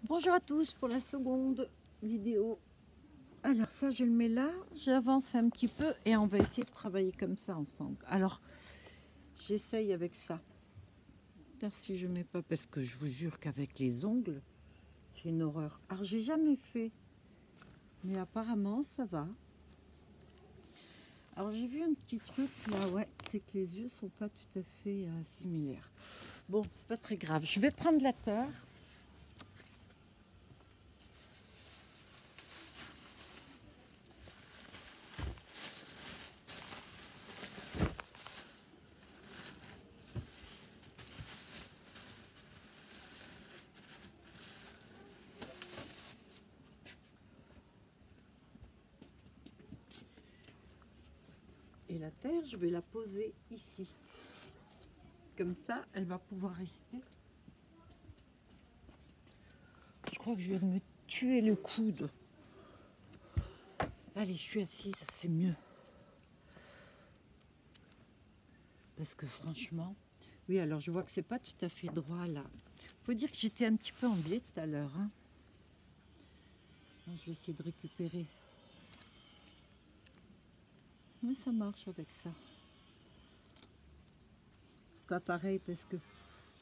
Bonjour à tous pour la seconde vidéo. Alors ça je le mets là, j'avance un petit peu et on va essayer de travailler comme ça ensemble. Alors j'essaye avec ça. Car si je mets pas, parce que je vous jure qu'avec les ongles, c'est une horreur. Alors j'ai jamais fait, mais apparemment ça va. Alors j'ai vu un petit truc là, ouais, c'est que les yeux sont pas tout à fait similaires. Bon, c'est pas très grave. Je vais prendre la terre. Et la terre, je vais la poser ici. Comme ça, elle va pouvoir rester. Je crois que je vais me tuer le coude. Allez, je suis assise, c'est mieux. Parce que franchement, oui, alors je vois que c'est pas tout à fait droit là. Faut dire que j'étais un petit peu en biais tout à l'heure. Hein. Je vais essayer de récupérer. Mais ça marche avec ça. C'est pas pareil parce que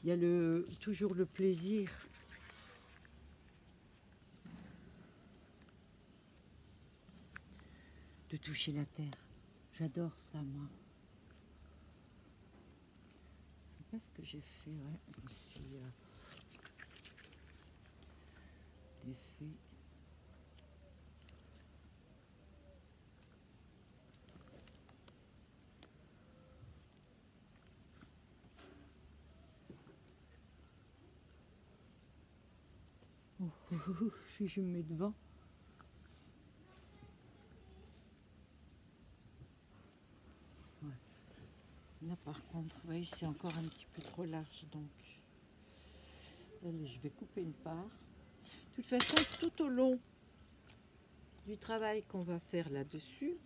il y a toujours le plaisir. De toucher la terre. J'adore ça, moi. Je sais pas ce que j'ai fait, ouais. Je me suis défait. Si je me mets devant. Ouais. Là par contre, vous voyez, c'est encore un petit peu trop large, donc allez, je vais couper une part. De toute façon, tout au long du travail qu'on va faire là-dessus,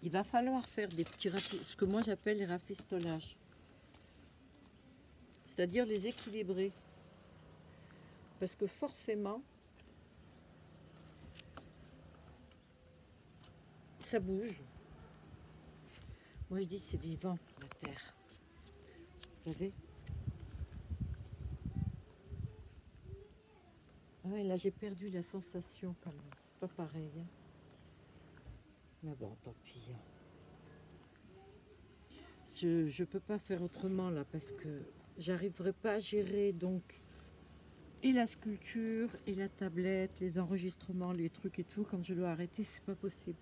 il va falloir faire des petits ce que moi j'appelle les rafistolages. C'est-à-dire les équilibrer. Parce que forcément, ça bouge. Moi je dis c'est vivant la terre. Vous savez? Ah ouais, là j'ai perdu la sensation quand même. C'est pas pareil. Hein. Mais bon, tant pis. Hein. Je peux pas faire autrement là parce que j'arriverai pas à gérer donc et la sculpture et la tablette, les enregistrements, les trucs et tout. Quand je dois arrêter, c'est pas possible.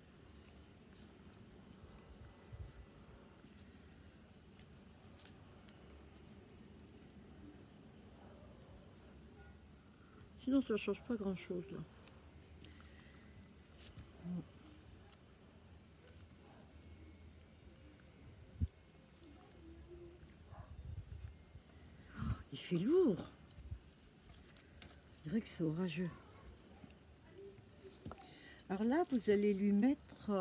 Sinon, ça change pas grand-chose là. Il fait lourd. Je dirais que c'est orageux. Alors là, vous allez lui mettre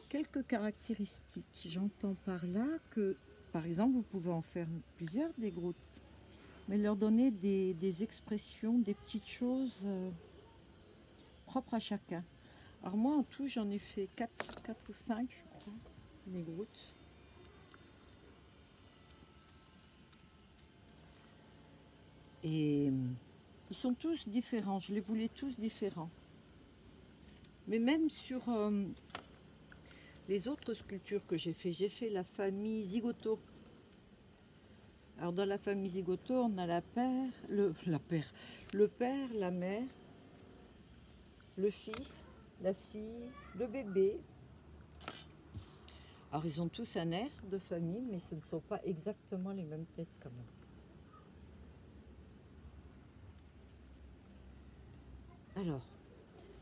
quelques caractéristiques. J'entends par là que, par exemple, vous pouvez en faire plusieurs des grottes, mais leur donner des expressions, des petites choses propres à chacun. Alors moi, en tout, j'en ai fait 4 ou 5, je crois, des grottes. Et ils sont tous différents, je les voulais tous différents. Mais même sur les autres sculptures que j'ai fait la famille Zigoto. Alors dans la famille Zigoto, on a le père, la mère, le fils, la fille, le bébé. Alors ils ont tous un air de famille, mais ce ne sont pas exactement les mêmes têtes quand même. Alors,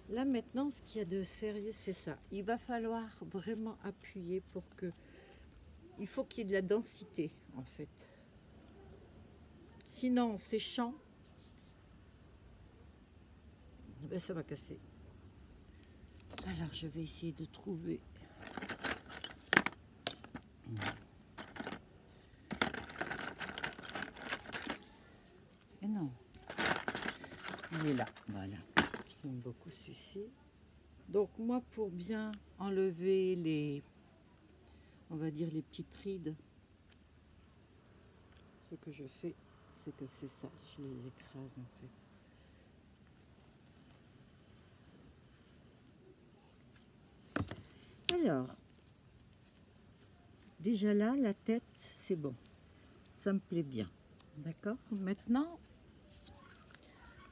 là maintenant, ce qu'il y a de sérieux, c'est ça. Il va falloir vraiment appuyer pour que... Il faut qu'il y ait de la densité, en fait. Sinon, en séchant, ben, ça va casser. Alors, je vais essayer de trouver... Et non. Il est là, voilà. J'aime beaucoup celui-ci. Donc moi, pour bien enlever les, on va dire les petites rides, ce que je fais, c'est que c'est ça, je les écrase en fait. Alors, déjà là, la tête, c'est bon, ça me plaît bien, d'accord? Maintenant,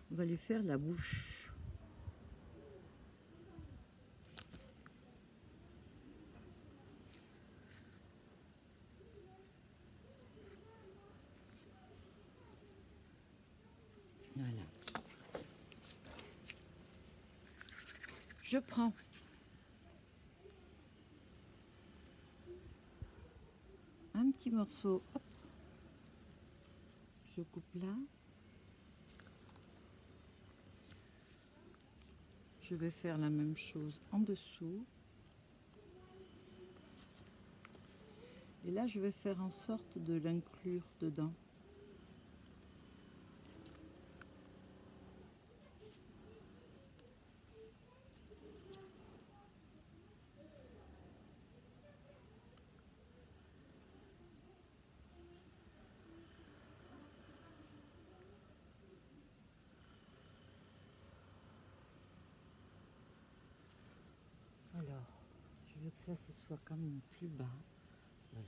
on va lui faire la bouche. Voilà. Je prends un petit morceau, hop, je coupe là. Je vais faire la même chose en dessous. Et là, je vais faire en sorte de l'inclure dedans. Alors, je veux que ça ce soit quand même plus bas. Voilà.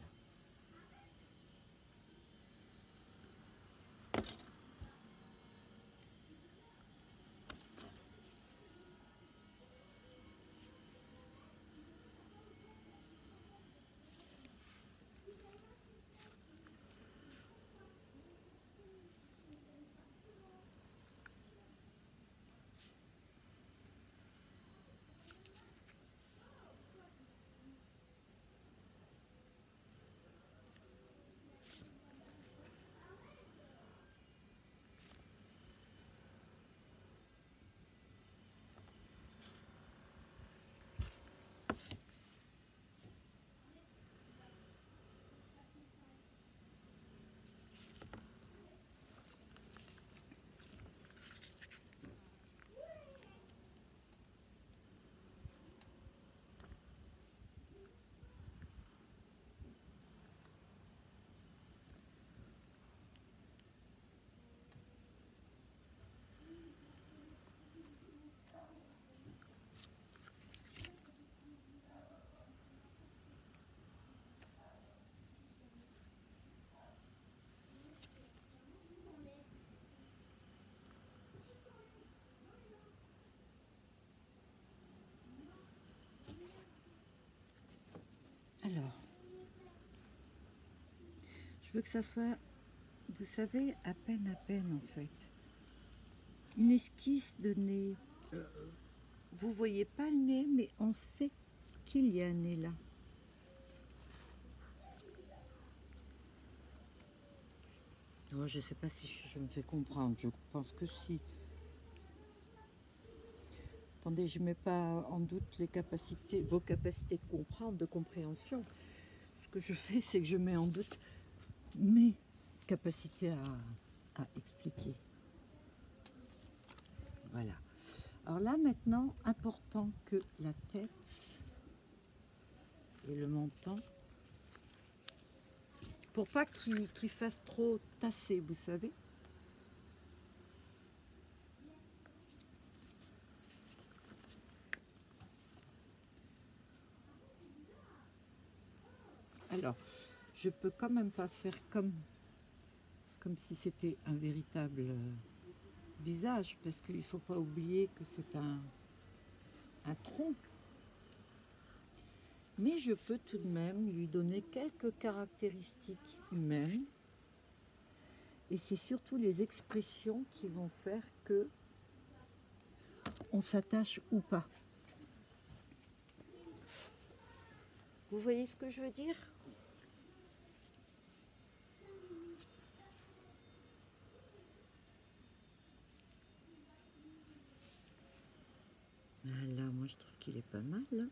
Alors, je veux que ça soit, vous savez, à peine en fait. Une esquisse de nez. Vous voyez pas le nez, mais on sait qu'il y a un nez là. Oh, je sais pas si je me fais comprendre, je pense que si. Attendez, je ne mets pas en doute les capacités, vos capacités de comprendre, de compréhension. Ce que je fais, c'est que je mets en doute mes capacités à expliquer. Voilà. Alors là, maintenant, important que la tête et le menton, pour pas qu'il fasse trop tasser, vous savez. Alors, je peux quand même pas faire comme si c'était un véritable visage, parce qu'il faut pas oublier que c'est un tronc. Mais je peux tout de même lui donner quelques caractéristiques humaines. Et c'est surtout les expressions qui vont faire que on s'attache ou pas. Vous voyez ce que je veux dire? Là, moi je trouve qu'il est pas mal. Là.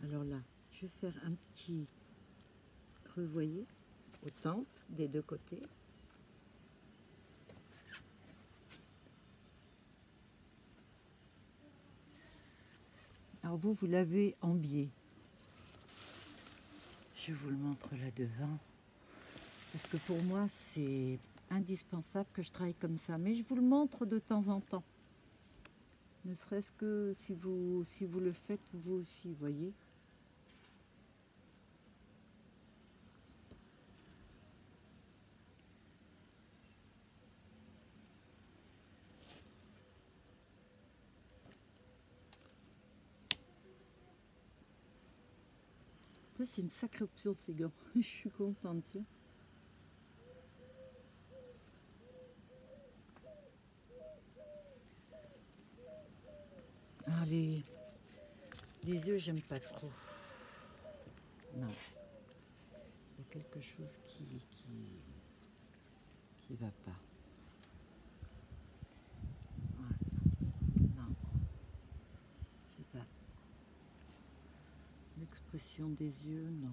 Alors là, je vais faire un petit creux, vous voyez, au temple des deux côtés. Alors vous, vous l'avez en biais. Je vous le montre là devant. Parce que pour moi, c'est indispensable que je travaille comme ça. Mais je vous le montre de temps en temps. Ne serait-ce que si vous le faites vous aussi, voyez. C'est une sacrée option ces gants. Je suis contente. Tiens. Ah, les yeux, j'aime pas trop. Non. Il y a quelque chose qui va pas. Voilà. Non. Je sais pas. L'expression des yeux, non.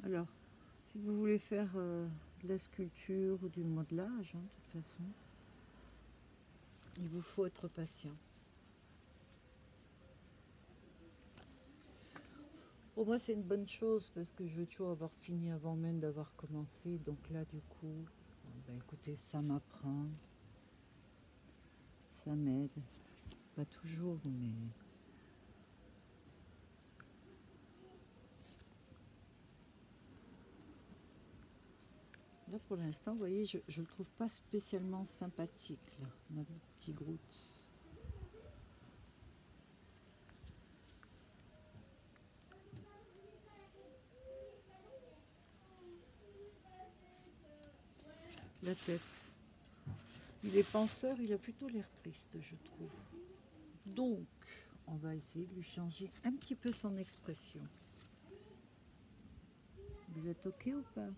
Alors, si vous voulez faire de la sculpture ou du modelage, hein, de toute façon, il vous faut être patient. Pour moi, c'est une bonne chose parce que je veux toujours avoir fini avant même d'avoir commencé. Donc là, du coup, ben, écoutez, ça m'apprend, ça m'aide. Pas toujours, mais... Là, pour l'instant, vous voyez, je ne le trouve pas spécialement sympathique, là, notre petit Groot. La tête. Il est penseur, il a plutôt l'air triste, je trouve. Donc, on va essayer de lui changer un petit peu son expression. Vous êtes OK ou pas?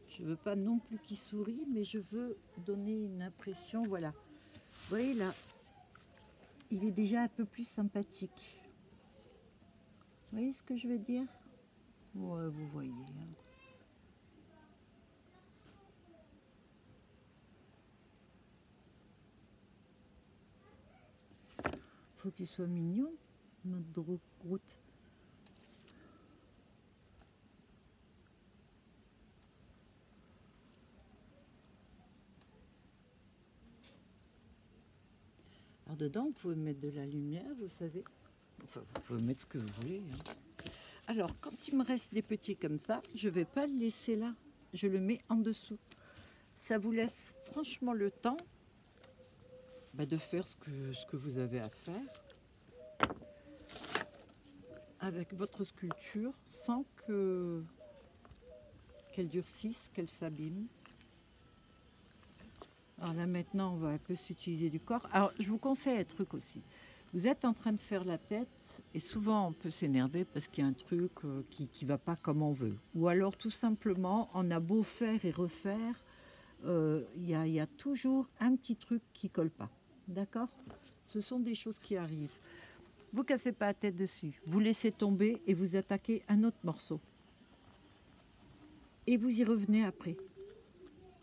Je veux pas non plus qu'il sourie, mais je veux donner une impression, voilà. Vous voyez là, il est déjà un peu plus sympathique. Vous voyez ce que je veux dire? Ouais, vous voyez. Hein. Faut qu'il soit mignon, notre Groot. Alors dedans, vous pouvez mettre de la lumière, vous savez. Enfin, vous pouvez mettre ce que vous voulez. Hein. Alors, quand il me reste des petits comme ça, je ne vais pas le laisser là. Je le mets en dessous. Ça vous laisse franchement le temps de faire ce que vous avez à faire avec votre sculpture sans qu'elle durcisse, qu'elle s'abîme. Alors là maintenant on va un peu s'utiliser du corps. Alors je vous conseille un truc aussi. Vous êtes en train de faire la tête et souvent on peut s'énerver parce qu'il y a un truc qui ne va pas comme on veut. Ou alors tout simplement on a beau faire et refaire, y a toujours un petit truc qui colle pas. D'accord? Ce sont des choses qui arrivent. Vous cassez pas la tête dessus. Vous laissez tomber et vous attaquez un autre morceau. Et vous y revenez après.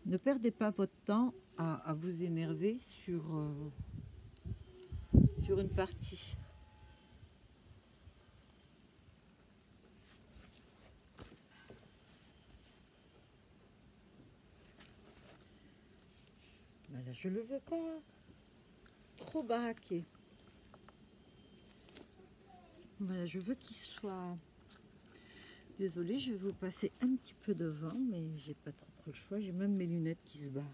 Ne perdez pas votre temps à vous énerver sur une partie. Voilà, je ne le veux pas trop baraquer. Voilà, je veux qu'il soit Désolée, je vais vous passer un petit peu devant, mais j'ai pas trop le choix. J'ai même mes lunettes qui se barrent.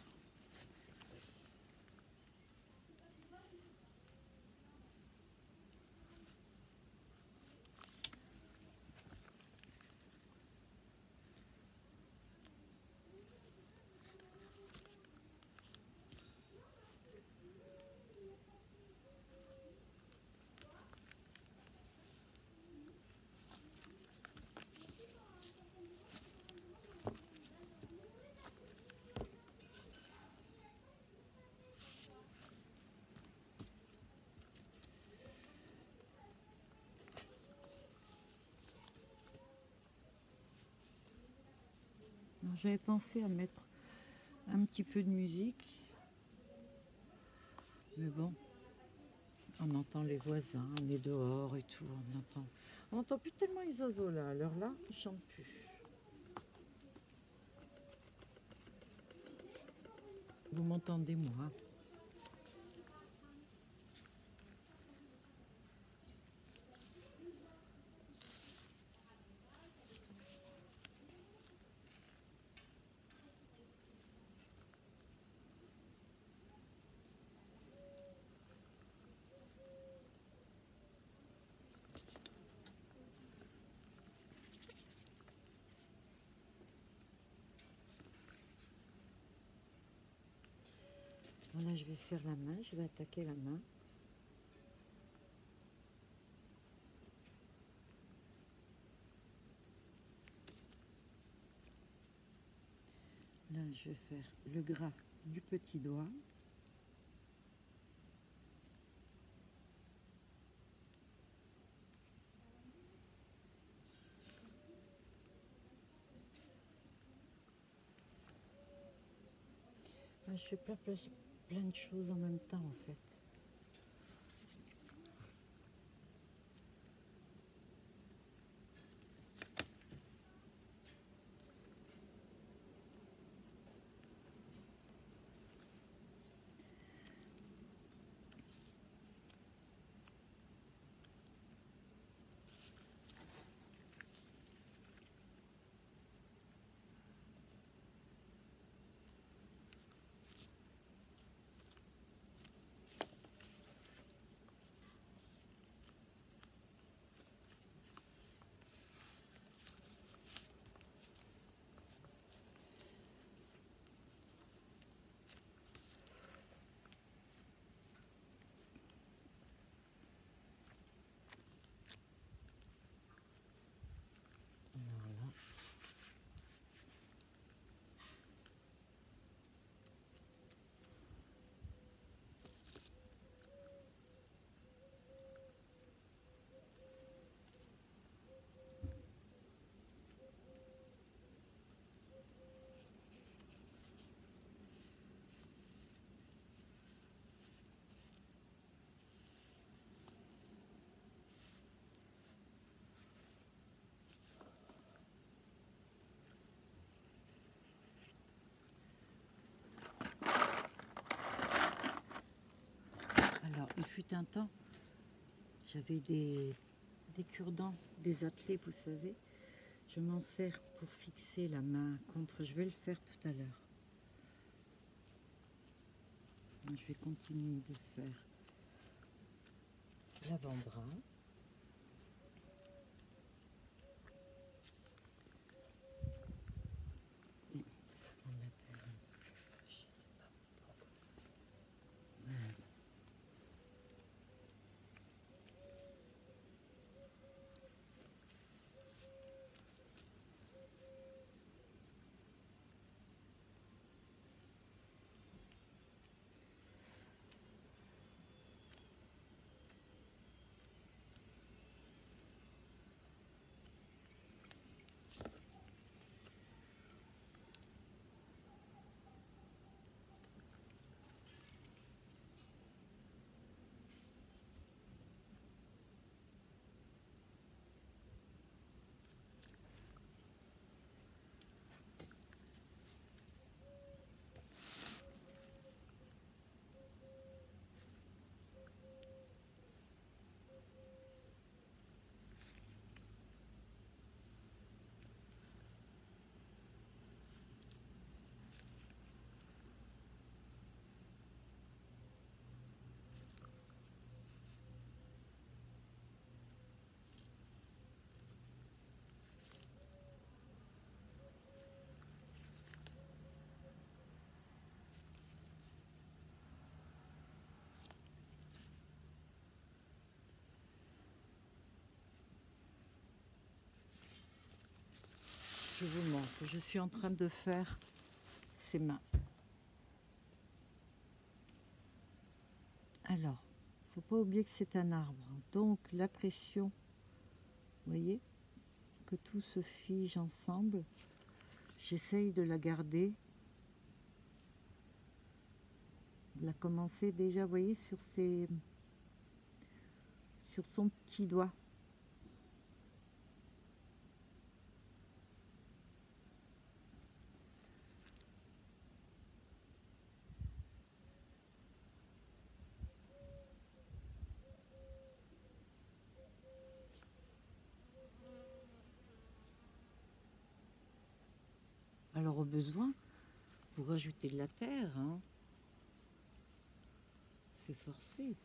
J'avais pensé à mettre un petit peu de musique, mais bon, on entend les voisins, on est dehors et tout, on entend plus tellement les oiseaux là. À l'heure là, ils chantent plus. Vous m'entendez moi? Voilà, je vais faire la main, je vais attaquer la main. Là, je vais faire le gras du petit doigt. Enfin, je fais plein de choses en même temps en fait. Voilà. Alors, il fut un temps, j'avais des cure-dents, des attelés, vous savez. Je m'en sers pour fixer la main contre. Je vais le faire tout à l'heure. Je vais continuer de faire l'avant-bras. je vous montre. Je suis en train de faire ses mains. Alors, faut pas oublier que c'est un arbre. Donc la pression, vous voyez, que tout se fige ensemble. J'essaye de la garder, de la commencer déjà, vous voyez, sur son petit doigt. Alors au besoin, vous rajoutez de la terre, hein. C'est forcé.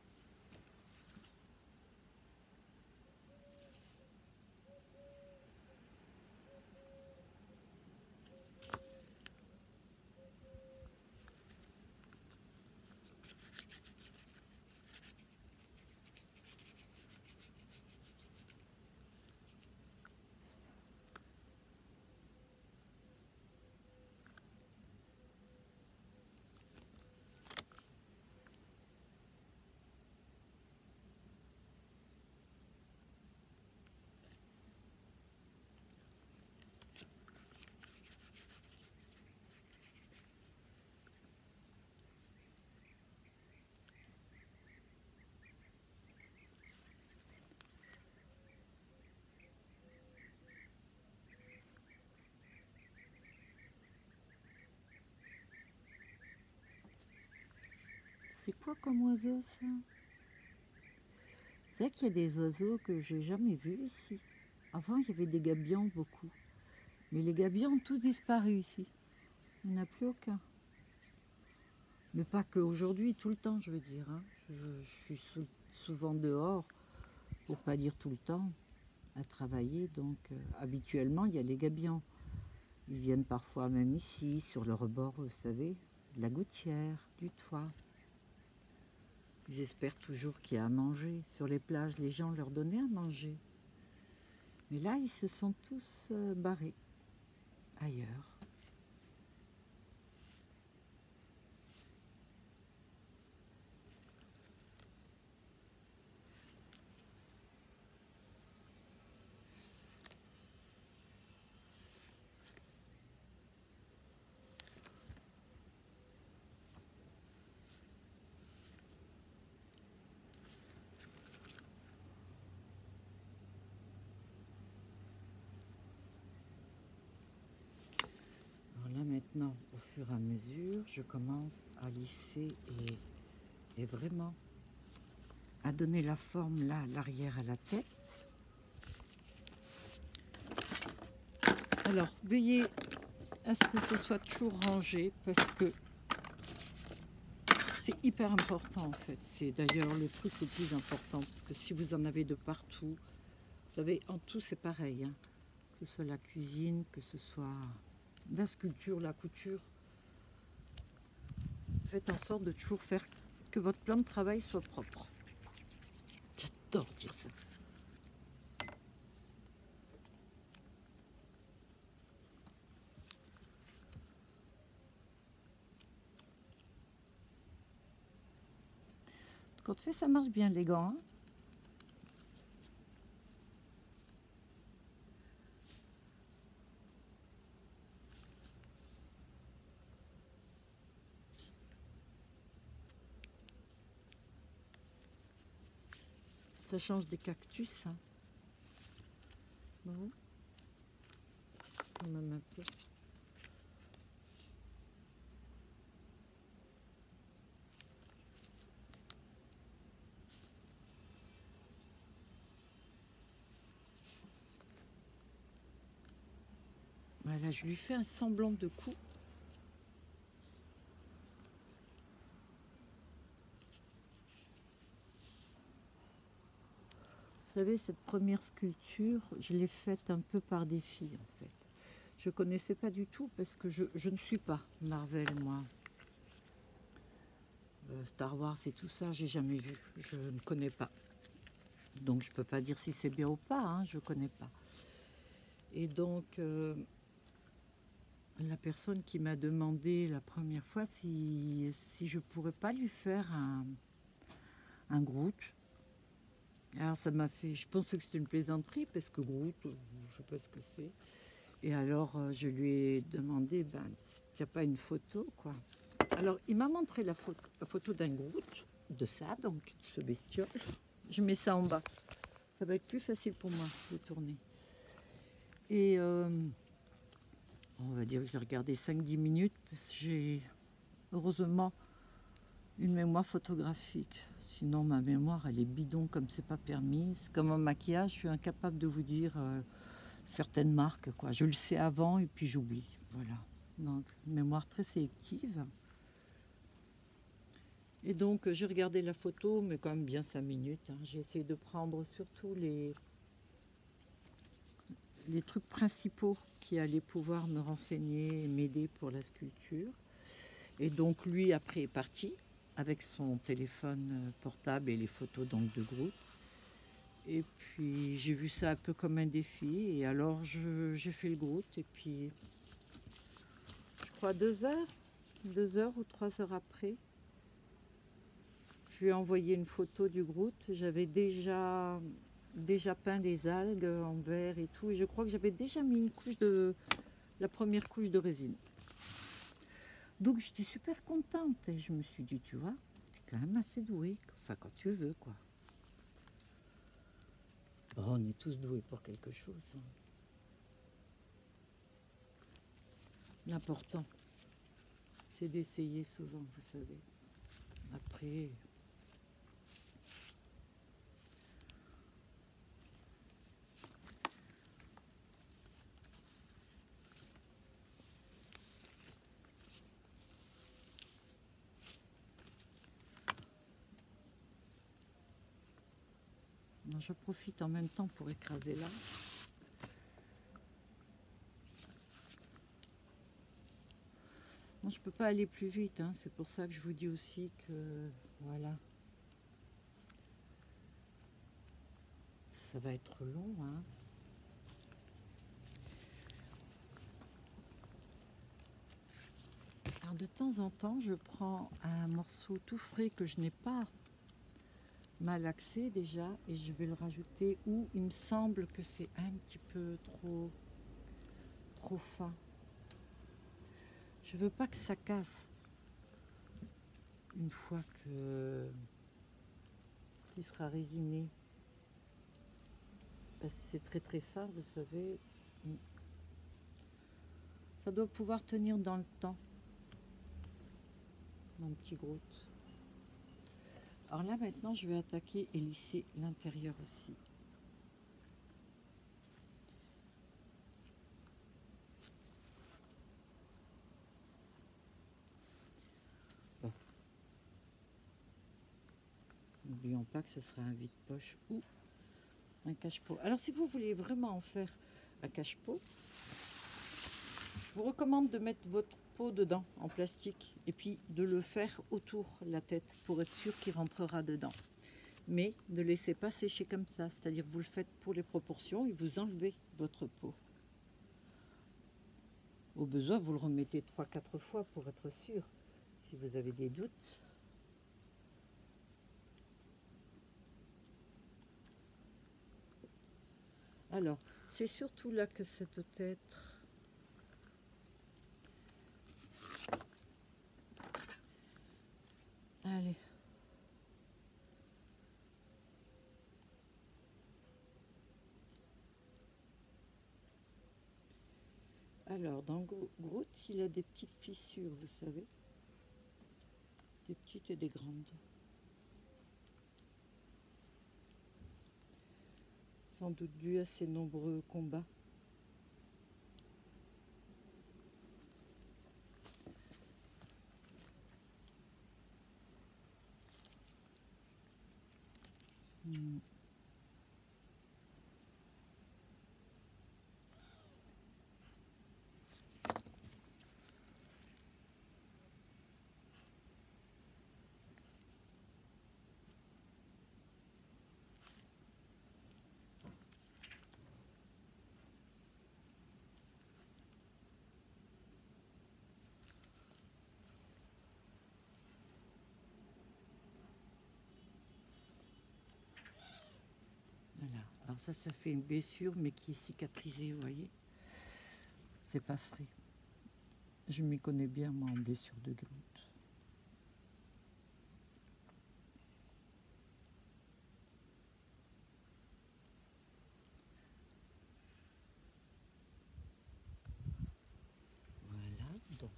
C'est quoi comme oiseau ça? C'est vrai qu'il y a des oiseaux que j'ai jamais vus ici. Avant il y avait des gabions beaucoup. Mais les gabions ont tous disparu ici. Il n'y en a plus aucun. Mais pas qu'aujourd'hui, tout le temps je veux dire, hein. Je suis souvent dehors, pour pas dire tout le temps, à travailler. Donc habituellement il y a les gabions. Ils viennent parfois même ici, sur le rebord, vous savez, de la gouttière, du toit. Ils espèrent toujours qu'il y a à manger. Sur les plages, les gens leur donnaient à manger. Mais là, ils se sont tous barrés ailleurs. Alors là, maintenant, au fur et à mesure, je commence à lisser et vraiment à donner la forme là, à l'arrière, à la tête. Alors, veillez à ce que ce soit toujours rangé parce que c'est hyper important en fait. C'est d'ailleurs le truc le plus important parce que si vous en avez de partout, vous savez, en tout c'est pareil, hein. Que ce soit la cuisine, que ce soit la sculpture, la couture. Faites en sorte de toujours faire que votre plan de travail soit propre. J'adore dire ça. Quand on fait, ça marche bien les gants, hein. Ça change des cactus, hein. Bon. Quand même un peu. Voilà, je lui fais un semblant de cou. Vous savez, cette première sculpture, je l'ai faite un peu par défi en fait. Je connaissais pas du tout parce que je ne suis pas Marvel, moi. Star Wars et tout ça, j'ai jamais vu. Je ne connais pas. Donc je peux pas dire si c'est bien ou pas, hein, je connais pas. Et donc la personne qui m'a demandé la première fois si je pourrais pas lui faire un Groot. Alors ça m'a fait, je pensais que c'était une plaisanterie parce que Groot, je sais pas ce que c'est. Et alors je lui ai demandé, ben, il n'y a pas une photo quoi. Alors il m'a montré la photo d'un Groot, de ça, donc ce bestiole. Je mets ça en bas. Ça va être plus facile pour moi de tourner. Et on va dire que j'ai regardé 5-10 minutes parce que j'ai heureusement une mémoire photographique. Sinon ma mémoire elle est bidon comme c'est pas permis. C'est comme un maquillage, je suis incapable de vous dire certaines marques quoi. Je le sais avant et puis j'oublie. Voilà. Donc mémoire très sélective. Et donc j'ai regardé la photo mais quand même bien 5 minutes. Hein. J'ai essayé de prendre surtout les trucs principaux qui allaient pouvoir me renseigner et m'aider pour la sculpture. Et donc lui après est parti avec son téléphone portable et les photos donc de Groot. Et puis j'ai vu ça un peu comme un défi et alors j'ai fait le Groot et puis je crois 2 heures ou 3 heures après, je lui ai envoyé une photo du Groot. J'avais déjà peint les algues en vert et tout et je crois que j'avais déjà mis la première couche de résine. Donc j'étais super contente et je me suis dit, tu vois, t'es quand même assez douée, enfin quand tu veux quoi. Bon, on est tous doués pour quelque chose. Hein. L'important, c'est d'essayer souvent, vous savez. Après, non, je profite en même temps pour écraser là. Moi, je peux pas aller plus vite, hein. C'est pour ça que je vous dis aussi que, voilà, ça va être long. Hein. Alors de temps en temps, je prends un morceau tout frais que je n'ai pas malaxé déjà et je vais le rajouter où il me semble que c'est un petit peu trop fin. Je veux pas que ça casse une fois qu'il sera résiné. Parce que c'est très très fin, vous savez. Ça doit pouvoir tenir dans le temps. Mon petit Groot. Alors là maintenant je vais attaquer et lisser l'intérieur aussi. Bon. N'oublions pas que ce sera un vide-poche ou un cache-pot. Alors si vous voulez vraiment en faire un cache-pot, je vous recommande de mettre votre pot dedans en plastique et puis de le faire autour la tête pour être sûr qu'il rentrera dedans. Mais ne laissez pas sécher comme ça, c'est-à-dire vous le faites pour les proportions et vous enlevez votre pot. Au besoin, vous le remettez 3-4 fois pour être sûr, si vous avez des doutes. Alors, c'est surtout là que ça doit être... Allez. Alors, dans Groot, il a des petites fissures, vous savez. Des petites et des grandes. Sans doute dû à ses nombreux combats. Alors ça fait une blessure, mais qui est cicatrisée, vous voyez. C'est pas frais. Je m'y connais bien, moi, en blessure de goutte. Voilà, donc,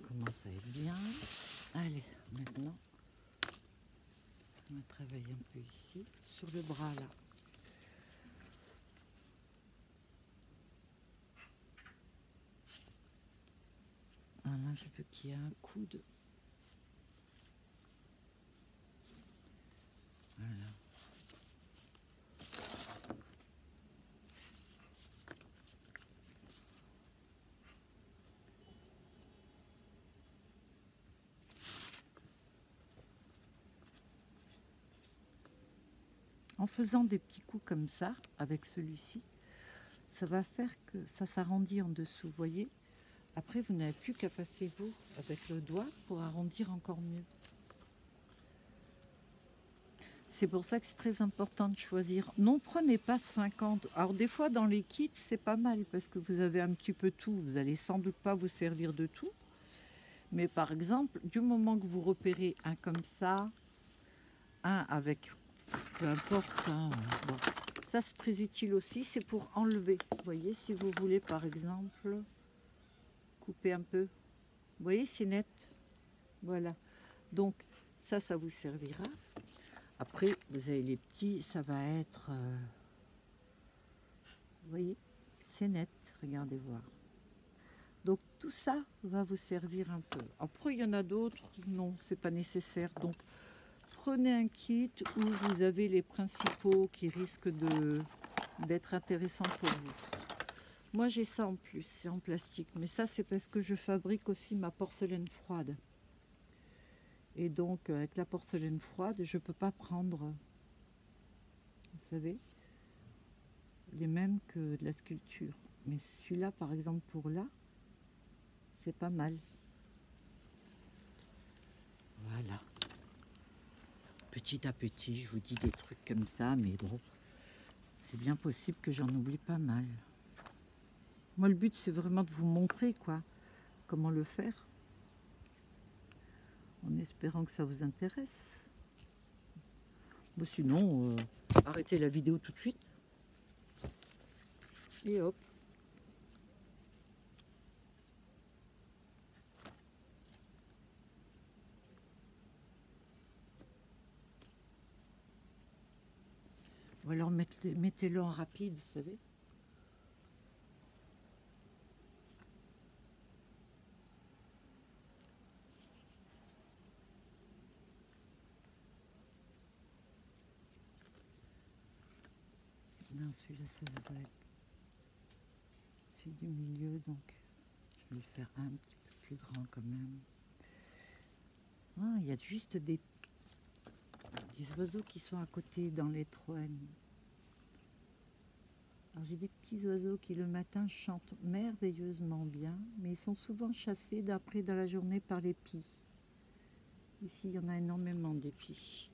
commence à être bien. Allez, maintenant, on va travailler un peu ici, sur le bras, là. Voilà, je veux qu'il y ait un coude. Voilà. En faisant des petits coups comme ça, avec celui-ci, ça va faire que ça s'arrondit en dessous, vous voyez. Après, vous n'avez plus qu'à passer vous avec le doigt pour arrondir encore mieux. C'est pour ça que c'est très important de choisir. Non, prenez pas 50. Alors des fois dans les kits, c'est pas mal parce que vous avez un petit peu tout. Vous allez sans doute pas vous servir de tout. Mais par exemple, du moment que vous repérez un comme ça, un avec, peu importe, hein, bon. Ça c'est très utile aussi, c'est pour enlever. Vous voyez, si vous voulez par exemple couper un peu. Vous voyez, c'est net. Voilà. Donc ça vous servira. Après, vous avez les petits, ça va être... vous voyez, c'est net, regardez voir. Donc tout ça va vous servir un peu. Après, il y en a d'autres, non, c'est pas nécessaire. Donc prenez un kit où vous avez les principaux qui risquent d'être intéressants pour vous. Moi, j'ai ça en plus, c'est en plastique. Mais ça, c'est parce que je fabrique aussi ma porcelaine froide. Et donc, avec la porcelaine froide, je ne peux pas prendre, vous savez, les mêmes que de la sculpture. Mais celui-là, par exemple, pour là, c'est pas mal. Voilà. Petit à petit, je vous dis des trucs comme ça, mais bon, c'est bien possible que j'en oublie pas mal. Moi, le but, c'est vraiment de vous montrer, quoi, comment le faire, en espérant que ça vous intéresse. Bon, sinon, arrêtez la vidéo tout de suite. Et hop. Ou alors mettez-le en rapide, vous savez. Non, celui-là, ça va être celui du milieu, donc je vais le faire un petit peu plus grand quand même. Ah, il y a juste des oiseaux qui sont à côté dans les troènes. Alors j'ai des petits oiseaux qui le matin chantent merveilleusement bien, mais ils sont souvent chassés d'après dans la journée par les pies. Ici, il y en a énormément des pies.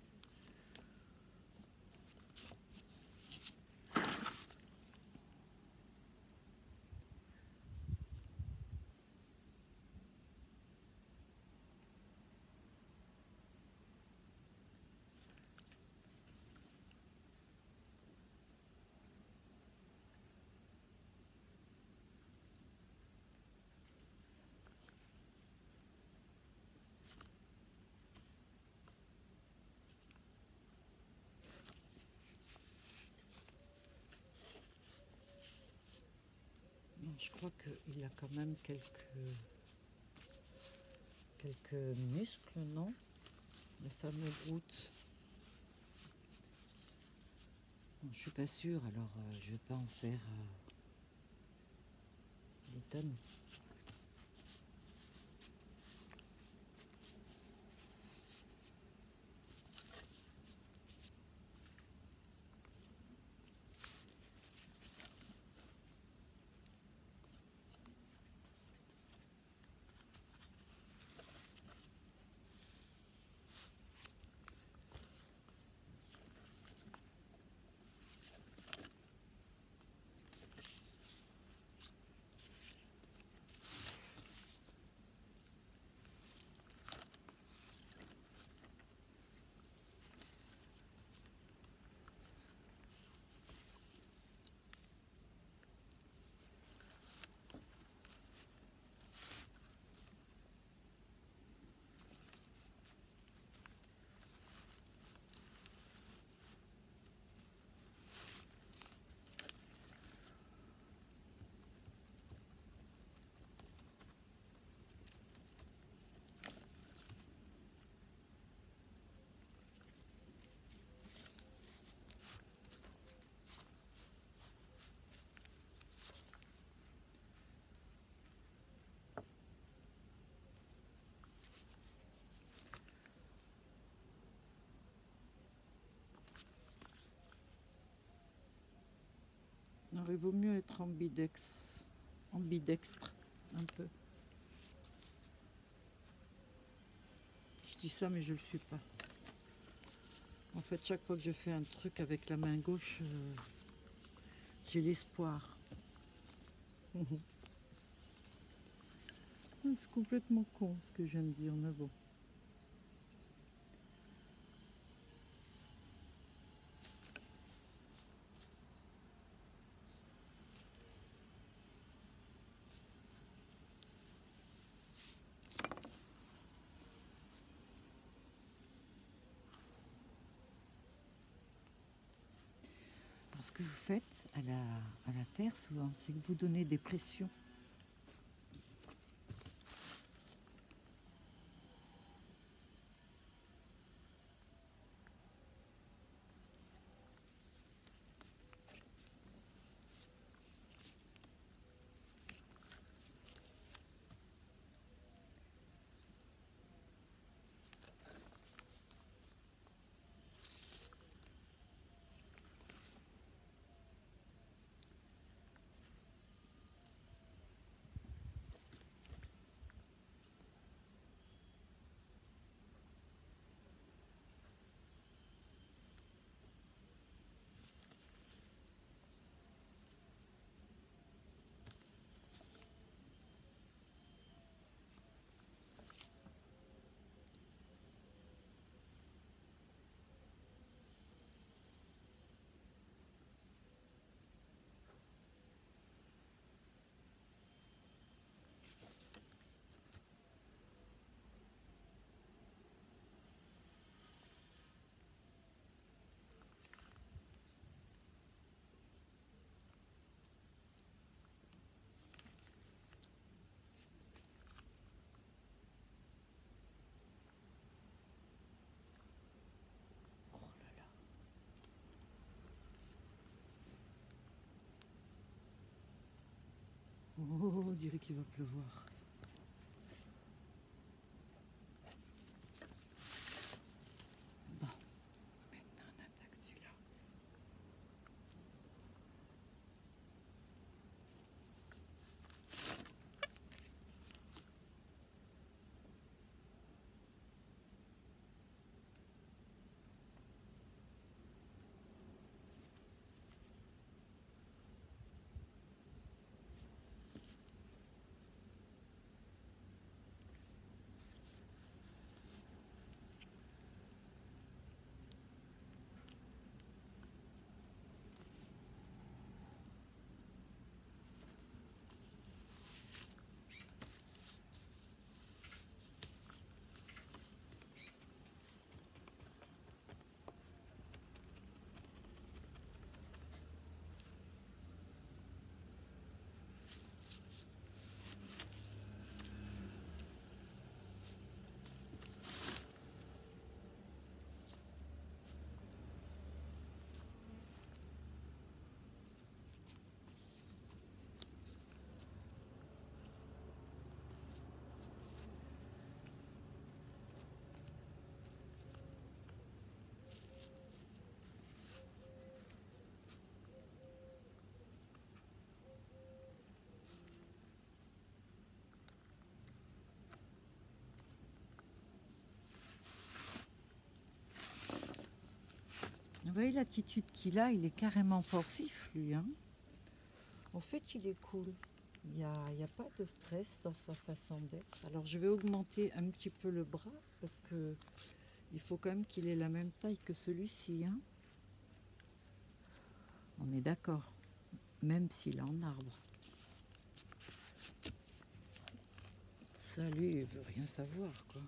Je crois qu'il a quand même quelques muscles, non? Le fameux Groot. Bon, je suis pas sûre, alors je vais pas en faire des tonnes. Alors il vaut mieux être ambidextre un peu. Je dis ça mais je le suis pas. En fait chaque fois que je fais un truc avec la main gauche, j'ai l'espoir. C'est complètement con ce que je viens de dire, mais bon. Ce que vous faites à la terre souvent, c'est que vous donnez des pressions. Oh là là. Oh, on dirait qu'il va pleuvoir. Bon, maintenant on attaque celui-là. Vous voyez l'attitude qu'il a, il est carrément pensif lui. Hein. En fait, il est cool. Il n'y a pas de stress dans sa façon d'être. Alors je vais augmenter un petit peu le bras parce que il faut quand même qu'il ait la même taille que celui-ci. Hein. On est d'accord, même s'il est en arbre. Ça, lui, il veut rien savoir, quoi.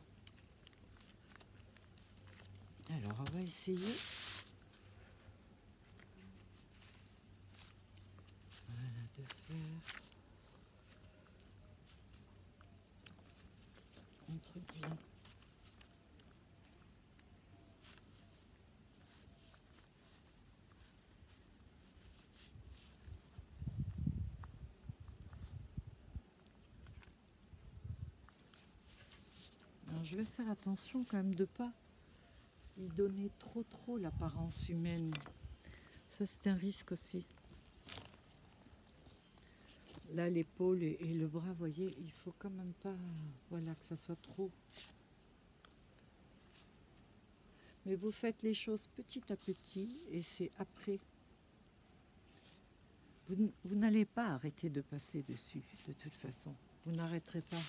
Alors, on va essayer. Voilà, de faire un truc bien. Alors, je vais faire attention quand même de pas lui donner trop l'apparence humaine. Ça, c'est un risque aussi. là, l'épaule et le bras, vous voyez, il faut quand même pas, voilà, que ça soit trop. Mais vous faites les choses petit à petit et c'est après. Vous n'allez pas arrêter de passer dessus, de toute façon. Vous n'arrêterez pas.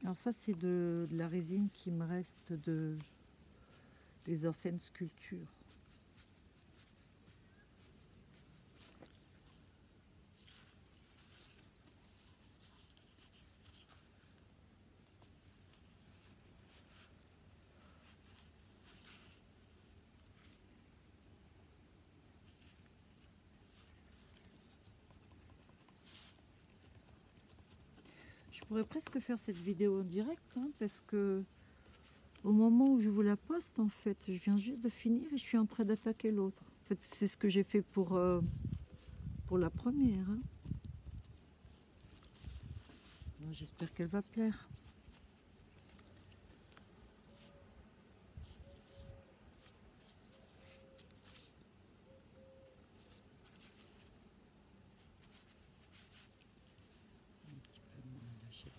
Alors ça, c'est de la résine qui me reste des anciennes sculptures. Je pourrais presque faire cette vidéo en direct, hein, parce que au moment où je vous la poste, en fait, je viens juste de finir et je suis en train d'attaquer l'autre. En fait, c'est ce que j'ai fait pour la première. Hein. J'espère qu'elle va plaire. Un petit peu moins là, je sais pas.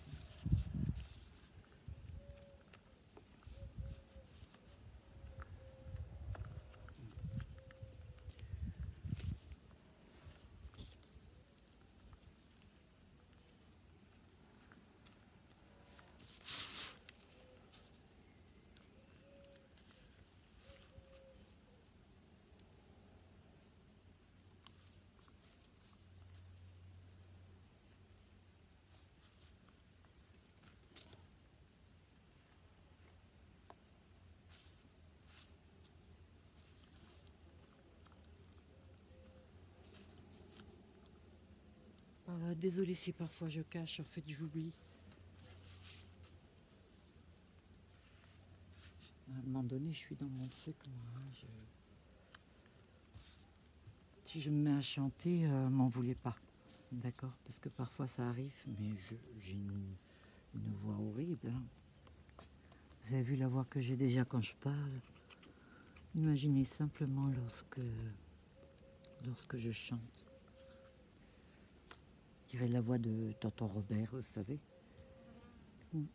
Désolée si parfois je cache, en fait j'oublie. À un moment donné, je suis dans mon truc, moi. Hein, si je me mets à chanter, m'en voulez pas. D'accord? Parce que parfois ça arrive, mais j'ai une voix horrible. Hein. Vous avez vu la voix que j'ai déjà quand je parle? Imaginez simplement lorsque je chante. Je dirais la voix de Tonton Robert, vous savez. Puis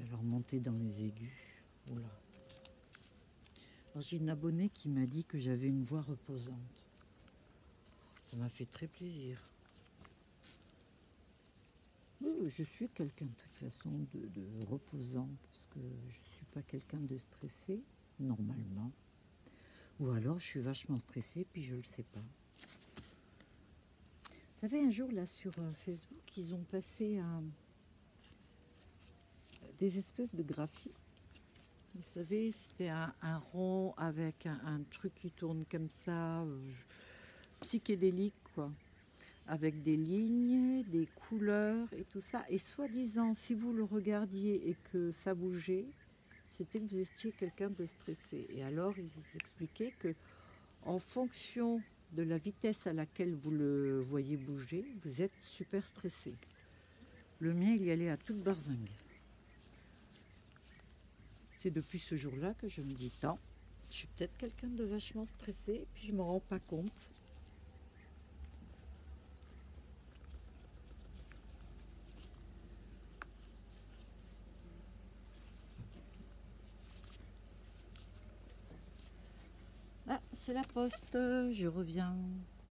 alors monter dans les aigus. Oula. Alors j'ai une abonnée qui m'a dit que j'avais une voix reposante. Ça m'a fait très plaisir. Je suis quelqu'un de toute façon de reposant, parce que je ne suis pas quelqu'un de stressé, normalement. Ou alors je suis vachement stressée, puis je ne le sais pas. Vous savez, un jour là sur Facebook, ils ont passé des espèces de graphiques. Vous savez, c'était un rond avec un truc qui tourne comme ça, psychédélique quoi. Avec des lignes, des couleurs et tout ça. Et soi-disant, si vous le regardiez et que ça bougeait, c'était que vous étiez quelqu'un de stressé. Et alors, ils expliquaient que en fonction de la vitesse à laquelle vous le voyez bouger, vous êtes super stressé. Le mien, il y allait à toute barzingue. C'est depuis ce jour-là que je me dis, tant, je suis peut-être quelqu'un de vachement stressé, et puis je ne me rends pas compte. Ah, c'est la poste, je reviens.